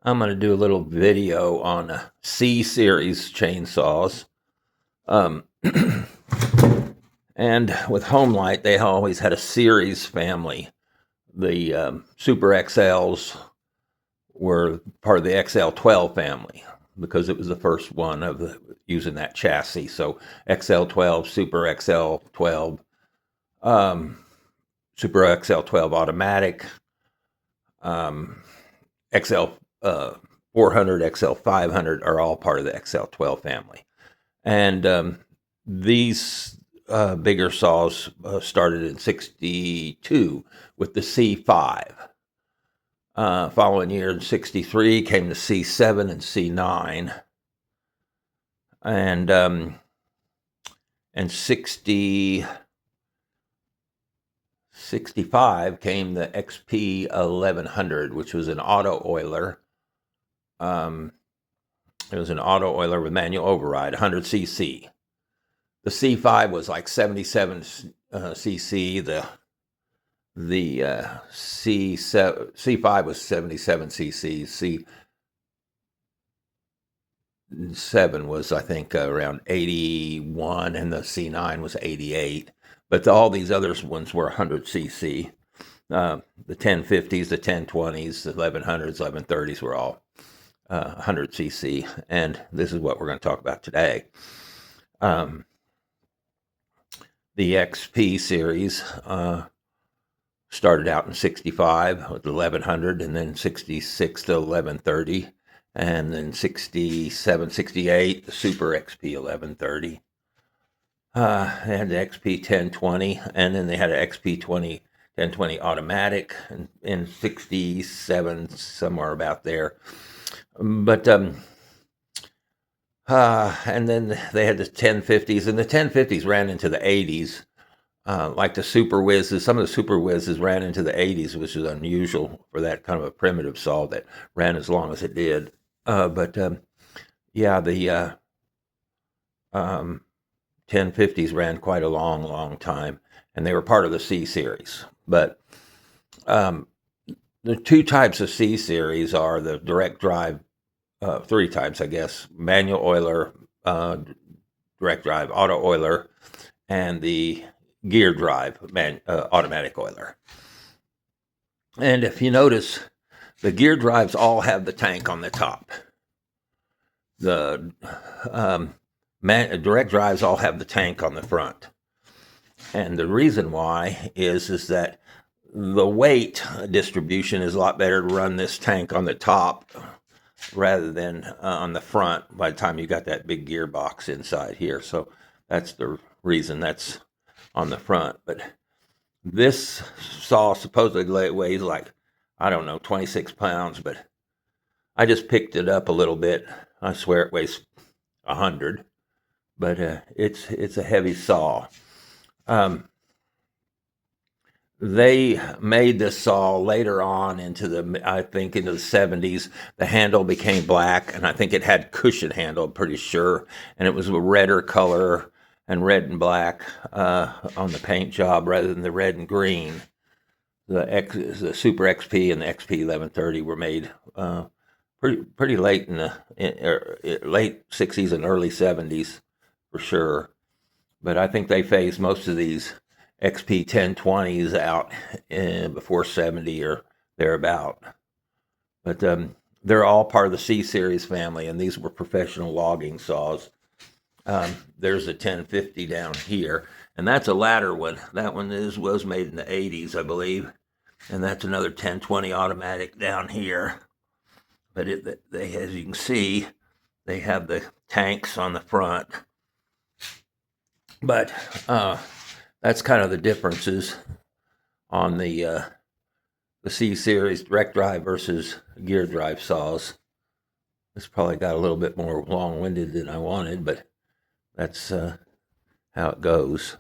I'm going to do a little video on C-series chainsaws. Um, and with Homelite, they always had a series family. The Super XLs were part of the XL12 family because it was the first one of using that chassis. So XL12, Super XL12, Super XL12 automatic, XL 400, XL 500 are all part of the XL 12 family. And these bigger saws started in 62 with the C5. Following year in 63 came the C7 and C9. And 65 came the XP1130, which was an auto oiler. It was an auto oiler with manual override, 100 cc. The C5 was like 77 cc. The C5 was 77 cc. C7 was, I think, around 81, and the C9 was 88. But all these other ones were 100 cc. The 1050s, the 1020s, the 1100s, 1130s were all 100 cc, and this is what we're going to talk about today. The XP series started out in 65 with 1100, and then 66 to 1130, and then 67, 68, the Super XP 1130. They had the XP 1020, and then they had an XP 1020 automatic in 67, somewhere about there. But and then they had the 1050s, and the 1050s ran into the 80s, like the Super Whizzes. Some of the Super Whizzes ran into the 80s, which is unusual for that kind of a primitive saw that ran as long as it did. Yeah, the 1050s ran quite a long time, and they were part of the C series. But the two types of C series are the direct drive, three types, I guess: manual oiler, direct drive auto oiler, and the gear drive automatic oiler. And if you notice, the gear drives all have the tank on the top. The direct drives all have the tank on the front. And the reason why is that the weight distribution is a lot better to run this tank on the top rather than on the front by the time you got that big gearbox inside here. So that's the reason that's on the front. But this saw supposedly weighs like, I don't know, 26 pounds, but I just picked it up a little bit. I swear it weighs 100, but it's a heavy saw. They made this saw later on into the 70s. The handle became black, and I think it had cushion handle, I'm pretty sure. And it was a redder color and red and black on the paint job rather than the red and green. The Super XP and the XP 1130 were made pretty late in the late 60s and early 70s for sure. But I think they phased most of these XP 1020s out before 70 or thereabout. But they're all part of the C series family, and these were professional logging saws. There's a 1050 down here, and that's a ladder one. That one was made in the 80s, I believe. And that's another 1020 automatic down here. But they, as you can see, they have the tanks on the front. But that's kind of the differences on the C series direct drive versus gear drive saws. This probably got a little bit more long-winded than I wanted, but that's how it goes.